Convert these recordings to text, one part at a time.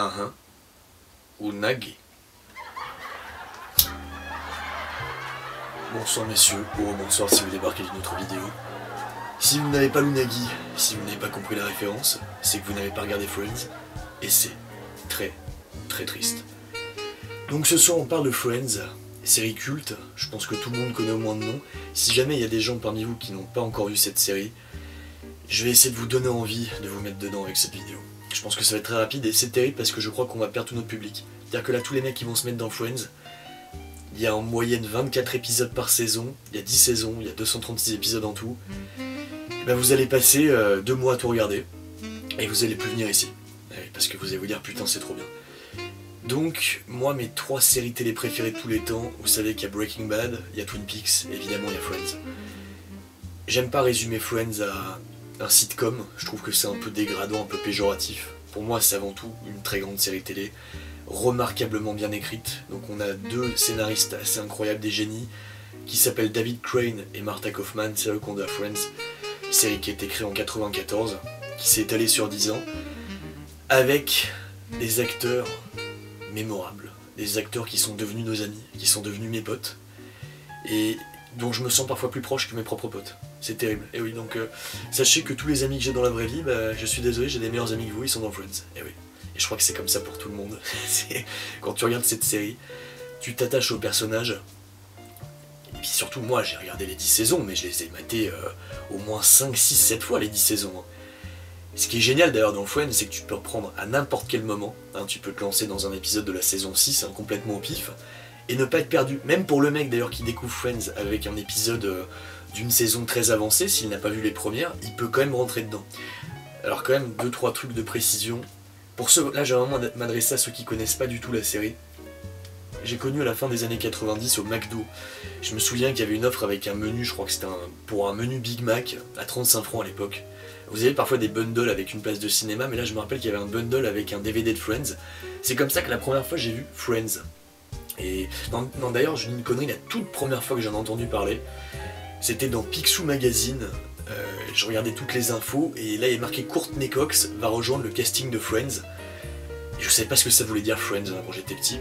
un unagi. Bonsoir messieurs, ou bonsoir si vous débarquez d'une autre vidéo. Si vous n'avez pas l'unagi, si vous n'avez pas compris la référence, c'est que vous n'avez pas regardé Friends, et c'est très très triste. Donc ce soir on parle de Friends, série culte, je pense que tout le monde connaît au moins de nom. Si jamais il y a des gens parmi vous qui n'ont pas encore vu cette série, je vais essayer de vous donner envie de vous mettre dedans avec cette vidéo. Je pense que ça va être très rapide et c'est terrible parce que je crois qu'on va perdre tout notre public. C'est-à-dire que là tous les mecs qui vont se mettre dans Friends, il y a en moyenne 24 épisodes par saison, il y a 10 saisons, il y a 236 épisodes en tout. Et ben vous allez passer 2 mois à tout regarder et vous allez plus venir ici. Parce que vous allez vous dire putain c'est trop bien. Donc moi mes 3 séries télé préférées de tous les temps, vous savez qu'il y a Breaking Bad, il y a Twin Peaks, et évidemment il y a Friends. J'aime pas résumer Friends à un sitcom, je trouve que c'est un peu dégradant, un peu péjoratif. Pour moi c'est avant tout une très grande série télé, remarquablement bien écrite. Donc on a 2 scénaristes assez incroyables, des génies, qui s'appellent David Crane et Marta Kaufman, c'est eux qu'on a Friends. Série qui a été créée en 94, qui s'est étalée sur 10 ans, avec des acteurs mémorables, des acteurs qui sont devenus nos amis, qui sont devenus mes potes, et dont je me sens parfois plus proche que mes propres potes. C'est terrible. Et oui, donc sachez que tous les amis que j'ai dans la vraie vie, je suis désolé, j'ai des meilleurs amis que vous, ils sont dans Friends. Et oui. Et je crois que c'est comme ça pour tout le monde. Quand tu regardes cette série, tu t'attaches aux personnages. Et puis surtout, moi, j'ai regardé les 10 saisons, mais je les ai matées au moins 5, 6, 7 fois les 10 saisons. Ce qui est génial d'ailleurs dans Friends, c'est que tu peux reprendre à n'importe quel moment. Tu peux te lancer dans un épisode de la saison 6, complètement au pif, et ne pas être perdu. Même pour le mec d'ailleurs qui découvre Friends avec un épisode d'une saison très avancée, s'il n'a pas vu les premières, il peut quand même rentrer dedans. Alors quand même, 2-3 trucs de précision. Pour ceux, là j'ai vraiment m'adresser à ceux qui connaissent pas du tout la série. J'ai connu à la fin des années 90 au McDo. Je me souviens qu'il y avait une offre avec un menu, je crois que c'était pour un menu Big Mac à 35 francs à l'époque. Vous avez parfois des bundles avec une place de cinéma, mais là je me rappelle qu'il y avait un bundle avec un DVD de Friends. C'est comme ça que la première fois j'ai vu Friends. Et non d'ailleurs, je dis une connerie, la toute première fois que j'en ai entendu parler, c'était dans Picsou Magazine. Je regardais toutes les infos et là il est marqué Courtney Cox va rejoindre le casting de Friends. Et je savais pas ce que ça voulait dire Friends quand j'étais petit,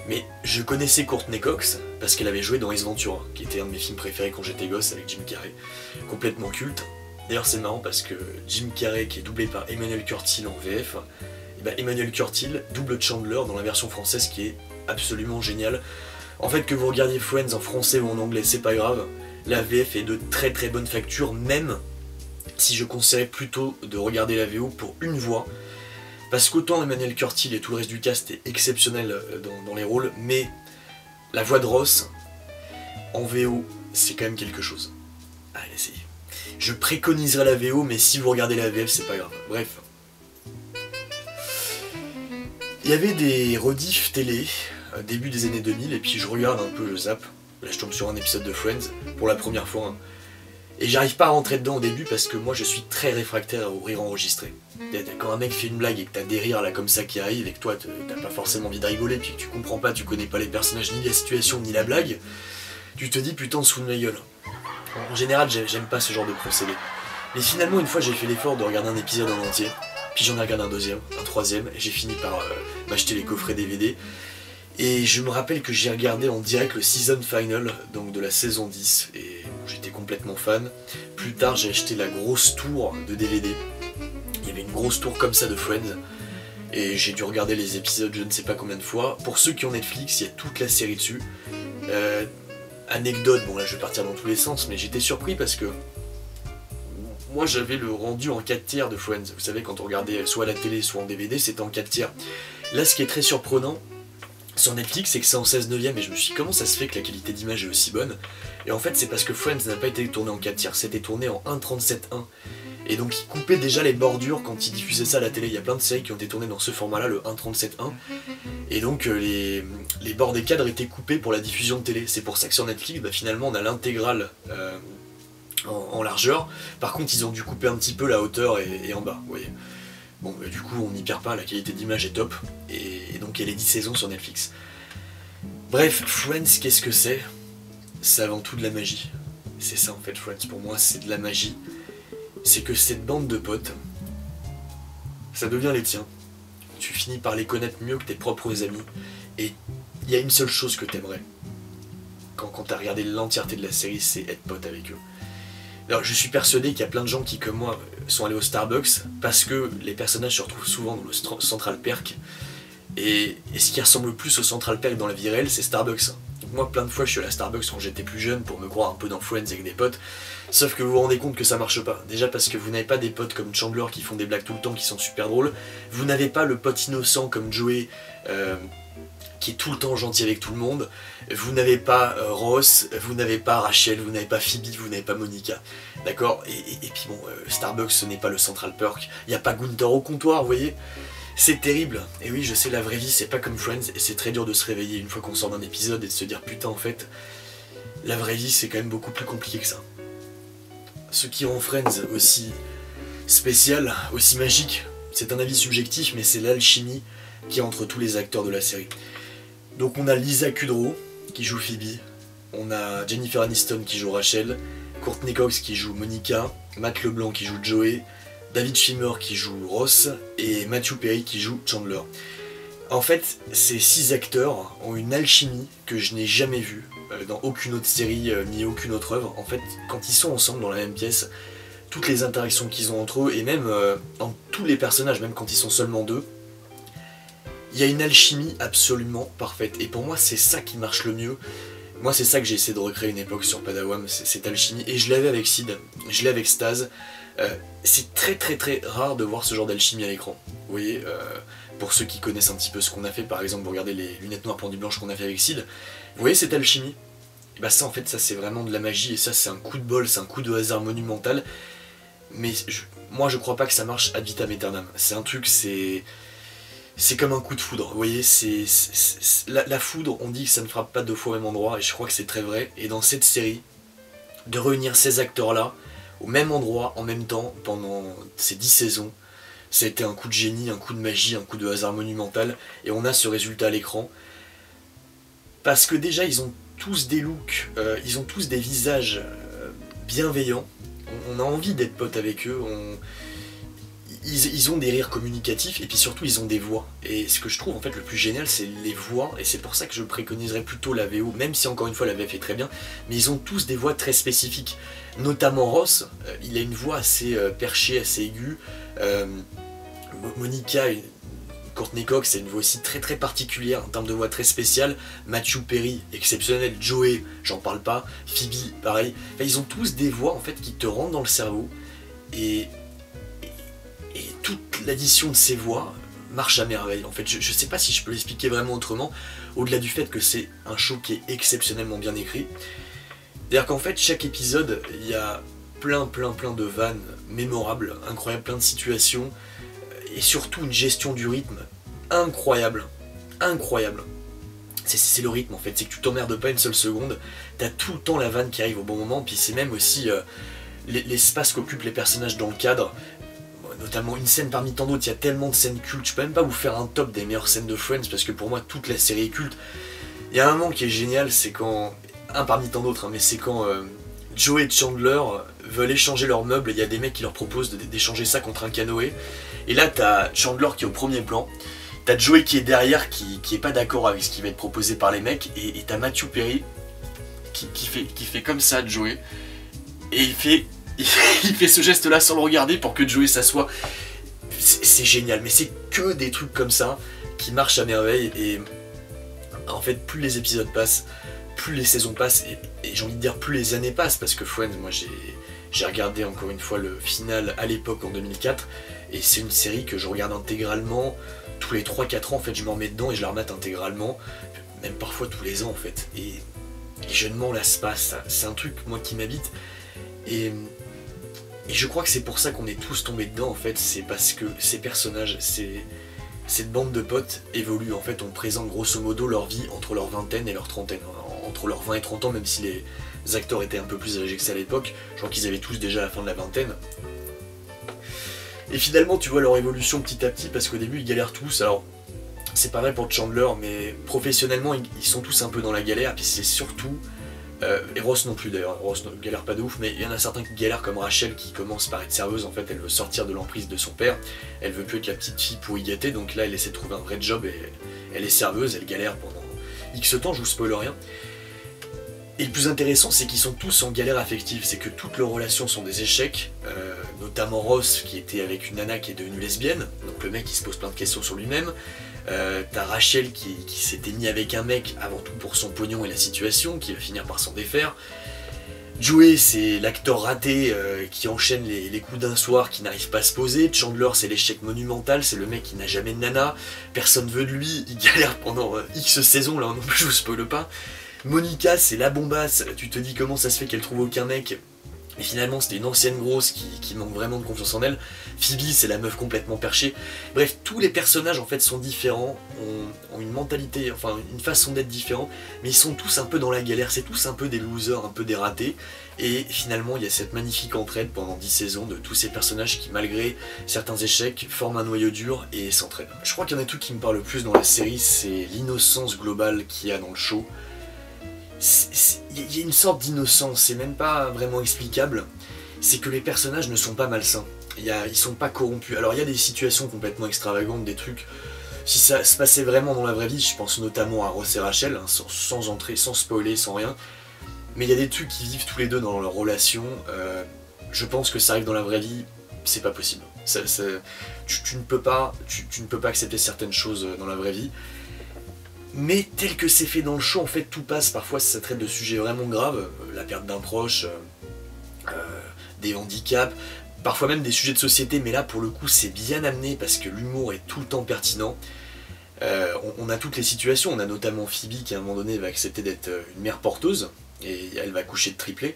mais je connaissais Courtney Cox parce qu'elle avait joué dans Ace Ventura, qui était un de mes films préférés quand j'étais gosse avec Jim Carrey, complètement culte. D'ailleurs c'est marrant parce que Jim Carrey qui est doublé par Emmanuel Curtil en VF, et ben Emmanuel Curtil double Chandler dans la version française qui est absolument géniale. En fait que vous regardiez Friends en français ou en anglais c'est pas grave, la VF est de très très bonne facture, même si je conseillerais plutôt de regarder la VO pour une voix, parce qu'autant Emmanuel Curtil et tout le reste du cast est exceptionnel dans les rôles, mais la voix de Ross en VO c'est quand même quelque chose. Allez essayez. Je préconiserais la VO, mais si vous regardez la VF c'est pas grave. Bref. Il y avait des rediffs télé début des années 2000 et puis je regarde un peu, je zappe. Là je tombe sur un épisode de Friends pour la première fois. Et j'arrive pas à rentrer dedans au début parce que moi je suis très réfractaire au rire enregistré. Quand un mec fait une blague et que t'as des rires là comme ça qui arrivent et que toi t'as pas forcément envie de rigoler puis que tu comprends pas, tu connais pas les personnages ni la situation ni la blague, tu te dis putain sous de ma gueule. En général j'aime pas ce genre de procédé. Mais finalement une fois j'ai fait l'effort de regarder un épisode en entier, puis j'en ai regardé un deuxième, un troisième, et j'ai fini par m'acheter les coffrets DVD. Et je me rappelle que j'ai regardé en direct le season final, donc de la saison 10, et j'étais complètement fan. Plus tard, j'ai acheté la grosse tour de DVD. Il y avait une grosse tour comme ça de Friends, et j'ai dû regarder les épisodes je ne sais pas combien de fois. Pour ceux qui ont Netflix, il y a toute la série dessus. Anecdote, bon là je vais partir dans tous les sens, mais j'étais surpris parce que moi j'avais le rendu en 4 tiers de Friends. Vous savez, quand on regardait soit à la télé, soit en DVD, c'était en 4 tiers. Là, ce qui est très surprenant, sur Netflix, c'est que c'est en 16/9 et je me suis dit comment ça se fait que la qualité d'image est aussi bonne. Et en fait c'est parce que Friends n'a pas été tourné en 4 tiers, c'était tourné en 1.37.1. Et donc il coupait déjà les bordures quand il diffusait ça à la télé. Il y a plein de séries qui ont été tournées dans ce format là, le 1.37.1. Et donc les bords des cadres étaient coupés pour la diffusion de télé. C'est pour ça que sur Netflix finalement on a l'intégrale en largeur. Par contre ils ont dû couper un petit peu la hauteur et en bas, vous voyez. Bon, du coup, on n'y perd pas, la qualité d'image est top, et donc il y a les 10 saisons sur Netflix. Bref, Friends, qu'est-ce que c'est? C'est avant tout de la magie. C'est ça en fait, Friends, pour moi, c'est de la magie. C'est que cette bande de potes, ça devient les tiens. tu finis par les connaître mieux que tes propres amis. Et il y a une seule chose que t'aimerais quand t'as regardé l'entièreté de la série, c'est être pote avec eux. Alors je suis persuadé qu'il y a plein de gens qui, comme moi, sont allés au Starbucks parce que les personnages se retrouvent souvent dans le Central Perk. Et ce qui ressemble le plus au Central Perk dans la vie réelle, c'est Starbucks. Donc moi, plein de fois, je suis allé à Starbucks quand j'étais plus jeune pour me croire un peu dans Friends avec des potes. Sauf que vous vous rendez compte que ça marche pas. Déjà parce que vous n'avez pas des potes comme Chandler qui font des blagues tout le temps, qui sont super drôles. Vous n'avez pas le pote innocent comme Joey, qui est tout le temps gentil avec tout le monde. Vous n'avez pas Ross, vous n'avez pas Rachel, vous n'avez pas Phoebe, vous n'avez pas Monica. D'accord, et puis bon, Starbucks, ce n'est pas le Central Perk. Il n'y a pas Gunther au comptoir, vous voyez. C'est terrible. Et oui, je sais, la vraie vie, c'est pas comme Friends, et c'est très dur de se réveiller une fois qu'on sort d'un épisode et de se dire putain, en fait, la vraie vie, c'est quand même beaucoup plus compliqué que ça. Ce qui rend Friends aussi spécial, aussi magique, c'est un avis subjectif, mais c'est l'alchimie qui est entre tous les acteurs de la série. Donc on a Lisa Kudrow qui joue Phoebe, on a Jennifer Aniston qui joue Rachel, Courtney Cox qui joue Monica, Matt LeBlanc qui joue Joey, David Schwimmer qui joue Ross et Matthew Perry qui joue Chandler. En fait, ces 6 acteurs ont une alchimie que je n'ai jamais vue dans aucune autre série ni aucune autre œuvre. En fait, quand ils sont ensemble dans la même pièce, toutes les interactions qu'ils ont entre eux, et même dans tous les personnages, même quand ils sont seulement deux, il y a une alchimie absolument parfaite. Et pour moi, c'est ça qui marche le mieux. Moi, c'est ça que j'ai essayé de recréer une époque sur Padawan, cette alchimie. Et je l'avais avec Sid, je l'ai avec Staz. C'est très très très rare de voir ce genre d'alchimie à l'écran. Vous voyez, pour ceux qui connaissent un petit peu ce qu'on a fait, par exemple, vous regardez les lunettes noires pendues blanches qu'on a fait avec Sid, vous voyez cette alchimie? Et bah ça, en fait, ça c'est vraiment de la magie, et ça c'est un coup de bol, c'est un coup de hasard monumental. Mais moi je crois pas que ça marche ad vitam aeternam. C'est un truc, c'est comme un coup de foudre, vous voyez, la foudre, on dit que ça ne frappe pas deux fois au même endroit, et je crois que c'est très vrai. Et dans cette série, de réunir ces acteurs-là, au même endroit, en même temps, pendant ces 10 saisons, ça a été un coup de génie, un coup de magie, un coup de hasard monumental, et on a ce résultat à l'écran. Parce que déjà, ils ont tous des looks, ils ont tous des visages bienveillants, on a envie d'être potes avec eux, ils ont des rires communicatifs, et puis surtout ils ont des voix. Et ce que je trouve en fait le plus génial, c'est les voix, et c'est pour ça que je préconiserais plutôt la VO, même si encore une fois la VF est très bien, mais ils ont tous des voix très spécifiques. Notamment Ross, il a une voix assez perchée, assez aiguë. Monica, Courtney Cox, c'est une voix aussi très très particulière, en termes de voix très spéciale. Matthew Perry, exceptionnel. Joey, j'en parle pas. Phoebe, pareil. Enfin, ils ont tous des voix en fait qui te rentrent dans le cerveau, et toute l'addition de ces voix marche à merveille. En fait, je sais pas si je peux l'expliquer vraiment autrement, au-delà du fait que c'est un show qui est exceptionnellement bien écrit. C'est-à-dire qu'en fait, chaque épisode, il y a plein de vannes mémorables, incroyables, plein de situations, et surtout une gestion du rythme incroyable. Incroyable. C'est le rythme en fait, c'est que tu t'emmerdes pas une seule seconde, t'as tout le temps la vanne qui arrive au bon moment, puis c'est même aussi l'espace qu'occupent les personnages dans le cadre. Notamment une scène parmi tant d'autres, il y a tellement de scènes cultes, je peux même pas vous faire un top des meilleures scènes de Friends, parce que pour moi toute la série est culte. Il y a un moment qui est génial, c'est quand, un parmi tant d'autres, hein, mais c'est quand Joey et Chandler veulent échanger leurs meubles, et il y a des mecs qui leur proposent d'échanger ça contre un canoë, et là t'as Chandler qui est au premier plan, t'as Joey qui est derrière, qui est pas d'accord avec ce qui va être proposé par les mecs, et t'as Matthew Perry qui fait comme ça Joey, et il fait ce geste là sans le regarder pour que Joey s'assoie. C'est génial, mais c'est que des trucs comme ça qui marchent à merveille. Et en fait, plus les épisodes passent, plus les saisons passent, et j'ai envie de dire plus les années passent, parce que Friends, moi j'ai regardé encore une fois le final à l'époque en 2004, et c'est une série que je regarde intégralement tous les 3-4 ans. En fait, je m'en mets dedans et je la remate intégralement, même parfois tous les ans en fait, et je ne m'en lasse pas. C'est un truc moi qui m'habite, et je crois que c'est pour ça qu'on est tous tombés dedans en fait. C'est parce que ces personnages, cette bande de potes évoluent en fait, on présente grosso modo leur vie entre leur vingtaine et leur trentaine, entre leurs 20 et 30 ans, même si les acteurs étaient un peu plus âgés que ça à l'époque. Je crois qu'ils avaient tous déjà la fin de la vingtaine. Et finalement tu vois leur évolution petit à petit, parce qu'au début ils galèrent tous. Alors c'est pas vrai pour Chandler, mais professionnellement ils sont tous un peu dans la galère, puis c'est surtout Et Ross non plus d'ailleurs, Ross ne galère pas de ouf, mais il y en a certains qui galèrent comme Rachel qui commence par être serveuse, en fait elle veut sortir de l'emprise de son père, elle veut plus être la petite fille pourri gâtée, donc là elle essaie de trouver un vrai job et elle est serveuse, elle galère pendant X temps, je vous spoil rien. Et le plus intéressant c'est qu'ils sont tous en galère affective, c'est que toutes leurs relations sont des échecs, notamment Ross qui était avec une nana qui est devenue lesbienne, donc le mec il se pose plein de questions sur lui-même. T'as Rachel qui s'était mis avec un mec avant tout pour son pognon et la situation, qui va finir par s'en défaire. Joey c'est l'acteur raté qui enchaîne les coups d'un soir, qui n'arrive pas à se poser. Chandler c'est l'échec monumental, c'est le mec qui n'a jamais de nana, personne veut de lui, il galère pendant X saisons, là non plus je vous spoile pas. Monica c'est la bombasse, tu te dis comment ça se fait qu'elle trouve aucun mec. Et finalement c'était une ancienne grosse qui manque vraiment de confiance en elle. Phoebe c'est la meuf complètement perchée. Bref, tous les personnages en fait sont différents, ont une mentalité, enfin une façon d'être différente, mais ils sont tous un peu dans la galère, c'est tous un peu des losers, un peu des ratés. Et finalement il y a cette magnifique entraide pendant 10 saisons de tous ces personnages qui malgré certains échecs forment un noyau dur et s'entraident. Je crois qu'il y en a tout qui me parle le plus dans la série, c'est l'innocence globale qu'il y a dans le show. Il y a une sorte d'innocence, c'est même pas vraiment explicable, c'est que les personnages ne sont pas malsains, ils sont pas corrompus. Alors il y a des situations complètement extravagantes, des trucs, si ça se passait vraiment dans la vraie vie, je pense notamment à Ross et Rachel, hein, sans entrer, sans spoiler, sans rien, mais il y a des trucs qui vivent tous les deux dans leur relation, je pense que ça arrive dans la vraie vie, c'est pas possible. Tu ne peux pas accepter certaines choses dans la vraie vie. Mais tel que c'est fait dans le show, en fait tout passe, parfois ça traite de sujets vraiment graves, la perte d'un proche, des handicaps, parfois même des sujets de société, mais là pour le coup c'est bien amené parce que l'humour est tout le temps pertinent. On a toutes les situations, on a notamment Phoebe qui à un moment donné va accepter d'être une mère porteuse, et elle va coucher de triplé,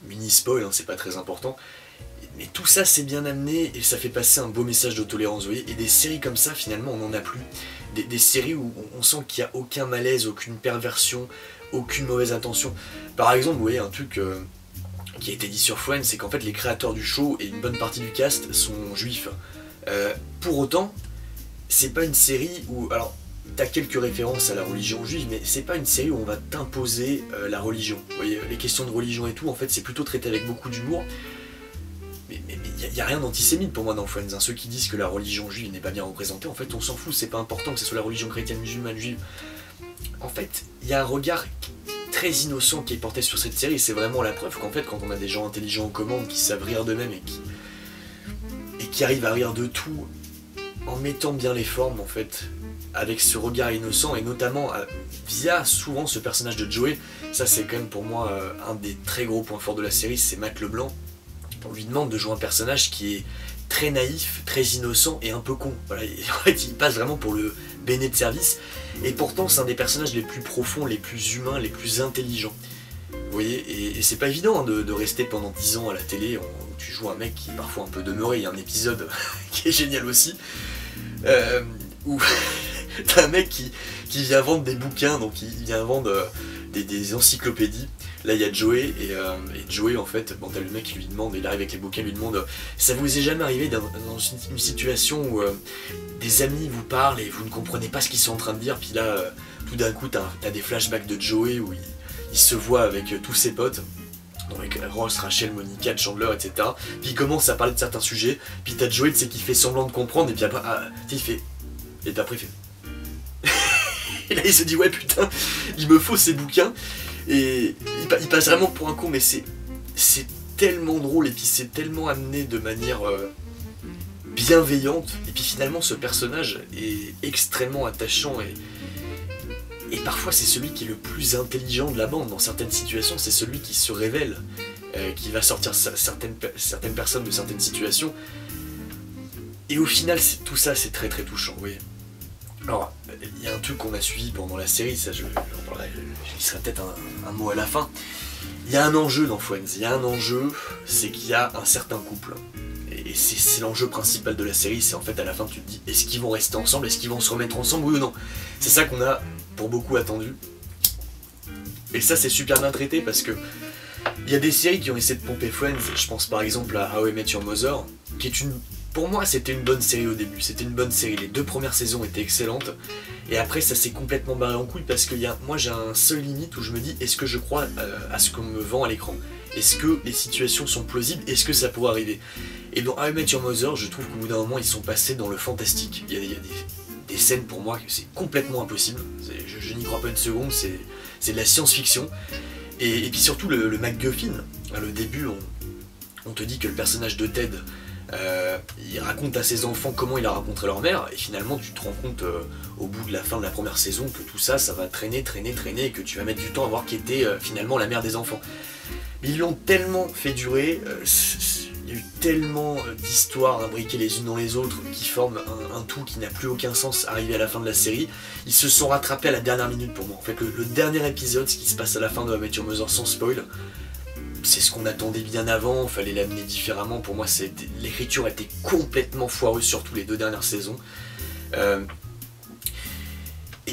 mini spoil, hein, c'est pas très important. Mais tout ça c'est bien amené et ça fait passer un beau message de tolérance, vous voyez, et des séries comme ça finalement on n'en a plus. Des séries où on sent qu'il n'y a aucun malaise, aucune perversion, aucune mauvaise intention. Par exemple, vous voyez, un truc qui a été dit sur Friends, c'est qu'en fait les créateurs du show et une bonne partie du cast sont juifs. Pour autant, c'est pas une série où... Alors, t'as quelques références à la religion juive, mais c'est pas une série où on va t'imposer la religion. Vous voyez, les questions de religion et tout, en fait, c'est plutôt traité avec beaucoup d'humour. Mais il n'y a rien d'antisémite pour moi dans Friends, hein. Ceux qui disent que la religion juive n'est pas bien représentée, en fait on s'en fout, c'est pas important que ce soit la religion chrétienne, musulmane, juive. En fait, il y a un regard très innocent qui est porté sur cette série, et c'est vraiment la preuve qu'en fait quand on a des gens intelligents aux commandes qui savent rire d'eux-mêmes et qui arrivent à rire de tout en mettant bien les formes en fait, avec ce regard innocent, et notamment via souvent ce personnage de Joey, ça c'est quand même pour moi un des très gros points forts de la série, c'est Matt Leblanc. On lui demande de jouer un personnage qui est très naïf, très innocent et un peu con. Voilà, en fait, il passe vraiment pour le béné de service. Et pourtant, c'est un des personnages les plus profonds, les plus humains, les plus intelligents. Vous voyez, et c'est pas évident hein, de rester pendant 10 ans à la télé où tu joues un mec qui est parfois un peu demeuré. Il y a un épisode qui est génial aussi, où t'as un mec qui vient vendre des bouquins, donc il vient vendre des encyclopédies. Là il y a Joey, et Joey en fait, bon t'as le mec qui lui demande, il arrive avec les bouquins, il lui demande ça vous est jamais arrivé dans une situation où des amis vous parlent et vous ne comprenez pas ce qu'ils sont en train de dire, puis là tout d'un coup t'as des flashbacks de Joey où il se voit avec tous ses potes, donc avec Ross, Rachel, Monica, Chandler, etc. Puis il commence à parler de certains sujets, puis t'as Joey tu sais, qui fait semblant de comprendre, et puis après il fait, et puis après il fait et là il se dit ouais putain, il me faut ces bouquins. Et il passe vraiment pour un con, mais c'est tellement drôle et puis c'est tellement amené de manière bienveillante. Et puis finalement ce personnage est extrêmement attachant et parfois c'est celui qui est le plus intelligent de la bande. Dans certaines situations c'est celui qui se révèle, qui va sortir certaines personnes de certaines situations. Et au final tout ça c'est très très touchant, oui. Alors, il y a un truc qu'on a suivi pendant la série, ça je glisserai peut-être un mot à la fin. Il y a un enjeu dans Friends, il y a un enjeu, c'est qu'il y a un certain couple. Et c'est l'enjeu principal de la série, c'est en fait à la fin tu te dis, est-ce qu'ils vont rester ensemble, est-ce qu'ils vont se remettre ensemble, oui ou non? C'est ça qu'on a pour beaucoup attendu. Et ça c'est super bien traité parce que il y a des séries qui ont essayé de pomper Friends, je pense par exemple à How I Met Your Mother, qui est une pour moi c'était une bonne série au début, c'était une bonne série, les 2 premières saisons étaient excellentes, et après ça s'est complètement barré en couille parce que moi j'ai un seuil limite où je me dis est-ce que je crois à ce qu'on me vend à l'écran? Est-ce que les situations sont plausibles? Est-ce que ça pourrait arriver? Et dans How I Met Your Mother, je trouve qu'au bout d'un moment ils sont passés dans le fantastique. Il y a des scènes pour moi que c'est complètement impossible, je n'y crois pas une seconde, c'est de la science-fiction. Et puis surtout le MacGuffin, le début on te dit que le personnage de Ted, il raconte à ses enfants comment il a rencontré leur mère, et finalement tu te rends compte au bout de la fin de la première saison que tout ça, ça va traîner, et que tu vas mettre du temps à voir qui était finalement la mère des enfants. Mais ils l'ont tellement fait durer, il y a eu tellement d'histoires imbriquées les unes dans les autres qui forment un tout qui n'a plus aucun sens arrivé à la fin de la série. Ils se sont rattrapés à la dernière minute pour moi. En fait, le dernier épisode, ce qui se passe à la fin de How I Met Your Mother sans spoil, c'est ce qu'on attendait bien avant, fallait l'amener différemment. Pour moi, l'écriture était complètement foireuse, surtout les 2 dernières saisons.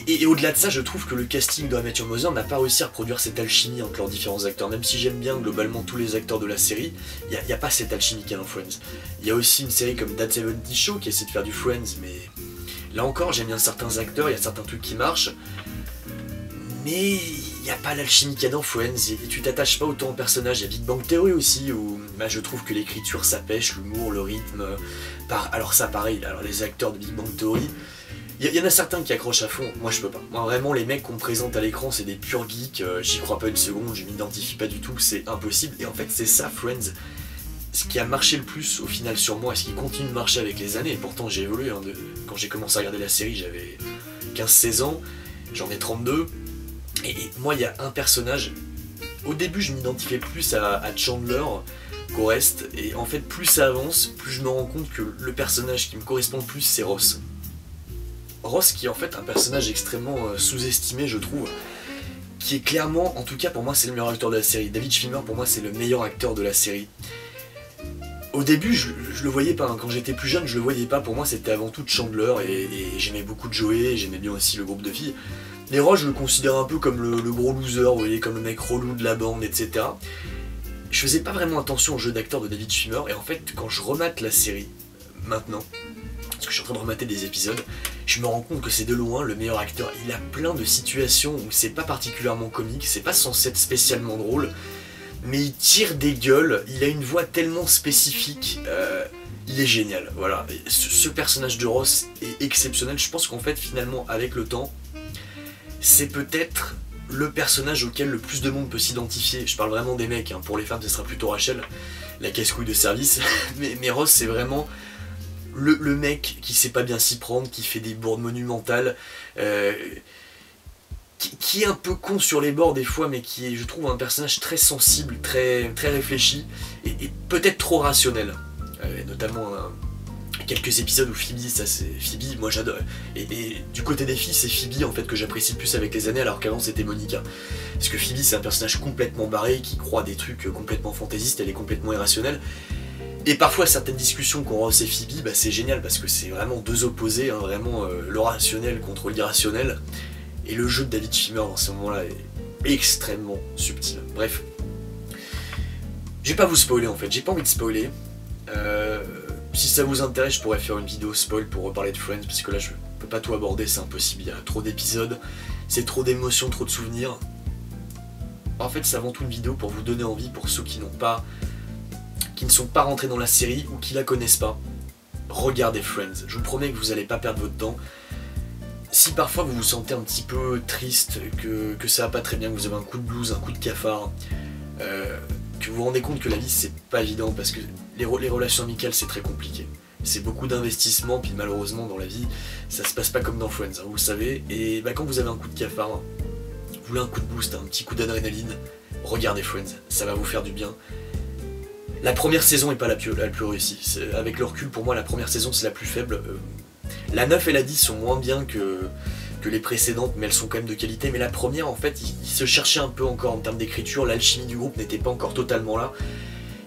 Et au-delà de ça, je trouve que le casting de How I Met Your Mother n'a pas réussi à reproduire cette alchimie entre leurs différents acteurs. Même si j'aime bien globalement tous les acteurs de la série, il n'y a pas cette alchimie qu'il y a dans Friends. Il y a aussi une série comme That 70 Show qui essaie de faire du Friends, mais là encore, j'aime bien certains acteurs, il y a certains trucs qui marchent, mais il n'y a pas l'alchimie qu'il y a dans Friends, et tu t'attaches pas autant au personnage. Il y a Big Bang Theory aussi, où je trouve que l'écriture ça pêche, l'humour, le rythme, alors ça pareil, alors les acteurs de Big Bang Theory, il y en a certains qui accrochent à fond, moi je peux pas. Moi vraiment les mecs qu'on me présente à l'écran c'est des purs geeks, j'y crois pas une seconde, je m'identifie pas du tout, c'est impossible. Et en fait c'est ça Friends, ce qui a marché le plus au final sur moi, et ce qui continue de marcher avec les années. Et pourtant j'ai évolué, quand j'ai commencé à regarder la série j'avais 15-16 ans, j'en ai 32, et moi il y a un personnage, au début je m'identifiais plus à Chandler qu'au reste, et en fait plus ça avance, plus je me rends compte que le personnage qui me correspond le plus c'est Ross. Ross qui est en fait un personnage extrêmement sous-estimé je trouve, qui est clairement, en tout cas pour moi c'est le meilleur acteur de la série. David Schwimmer pour moi c'est le meilleur acteur de la série. Au début je le voyais pas, quand j'étais plus jeune je le voyais pas, pour moi c'était avant tout Chandler, et j'aimais beaucoup Joey, j'aimais bien aussi le groupe de filles. Mais Ross je le considère un peu comme le gros loser, vous voyez, comme le mec relou de la bande, etc. Je faisais pas vraiment attention au jeu d'acteur de David Schwimmer, et en fait quand je remate la série maintenant, parce que je suis en train de remater des épisodes, je me rends compte que c'est de loin le meilleur acteur. Il a plein de situations où c'est pas particulièrement comique, c'est pas censé être spécialement drôle, mais il tire des gueules, il a une voix tellement spécifique, il est génial, voilà. Et ce personnage de Ross est exceptionnel, je pense qu'en fait finalement avec le temps, c'est peut-être le personnage auquel le plus de monde peut s'identifier. Je parle vraiment des mecs, pour les femmes ce sera plutôt Rachel, la casse-couille de service, mais Ross c'est vraiment le mec qui sait pas bien s'y prendre, qui fait des bourdes monumentales, qui est un peu con sur les bords des fois, mais qui est, je trouve, un personnage très sensible, très réfléchi, et peut-être trop rationnel. Notamment quelques épisodes où Phoebe, Phoebe, moi j'adore. Et du côté des filles, c'est Phoebe en fait que j'apprécie le plus avec les années, alors qu'avant c'était Monica. Parce que Phoebe c'est un personnage complètement barré, qui croit des trucs complètement fantaisistes, elle est complètement irrationnelle. Et parfois certaines discussions qu'on Ross et Phoebe, c'est génial parce que c'est vraiment deux opposés, vraiment le rationnel contre l'irrationnel. Et le jeu de David Schwimmer dans ce moment-là est extrêmement subtil. Bref, je vais pas vous spoiler en fait, j'ai pas envie de spoiler. Si ça vous intéresse, je pourrais faire une vidéo spoil pour reparler de Friends, parce que là je peux pas tout aborder, c'est impossible, il y a trop d'épisodes, c'est trop d'émotions, trop de souvenirs. En fait c'est avant tout une vidéo pour vous donner envie, pour ceux qui ne sont pas rentrés dans la série ou qui la connaissent pas. Regardez Friends, je vous promets que vous allez pas perdre votre temps. Si parfois vous vous sentez un petit peu triste, que ça va pas très bien, que vous avez un coup de blues, un coup de cafard, que vous vous rendez compte que la vie c'est pas évident, parce que les relations amicales c'est très compliqué. C'est beaucoup d'investissement, puis malheureusement dans la vie ça se passe pas comme dans Friends, vous le savez. Et quand vous avez un coup de cafard, vous voulez un coup de boost, un petit coup d'adrénaline, regardez Friends, ça va vous faire du bien. La première saison est pas la plus réussie, avec le recul pour moi la première saison c'est la plus faible. La 9 et la 10 sont moins bien que les précédentes, mais elles sont quand même de qualité. Mais la première en fait, il se cherchait un peu encore en termes d'écriture, l'alchimie du groupe n'était pas encore totalement là.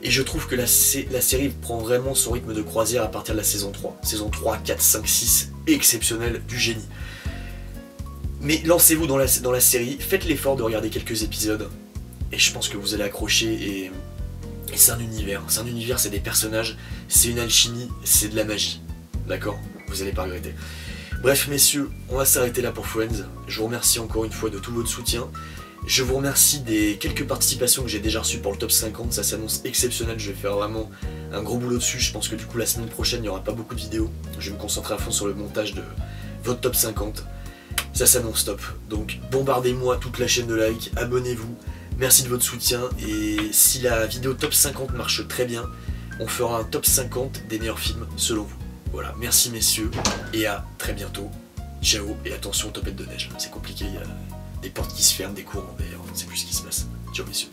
Et je trouve que la série prend vraiment son rythme de croisière à partir de la saison 3. Saison 3, 4, 5, 6, exceptionnel, du génie. Mais lancez-vous dans la série, faites l'effort de regarder quelques épisodes, et je pense que vous allez accrocher, et Et c'est un univers, c'est des personnages, c'est une alchimie, c'est de la magie. D'accord? Vous allez pas regretter. Bref messieurs, on va s'arrêter là pour Friends. Je vous remercie encore une fois de tout votre soutien. Je vous remercie des quelques participations que j'ai déjà reçues pour le top 50, ça s'annonce exceptionnel, je vais faire vraiment un gros boulot dessus. Je pense que du coup la semaine prochaine il n'y aura pas beaucoup de vidéos. Je vais me concentrer à fond sur le montage de votre top 50. Ça s'annonce top. Donc bombardez-moi toute la chaîne de likes, abonnez-vous. Merci de votre soutien et si la vidéo top 50 marche très bien, on fera un top 50 des meilleurs films selon vous. Voilà, merci messieurs et à très bientôt. Ciao et attention aux tempêtes de neige, c'est compliqué, il y a des portes qui se ferment, des courants d'air, on ne sait plus ce qui se passe. Ciao messieurs.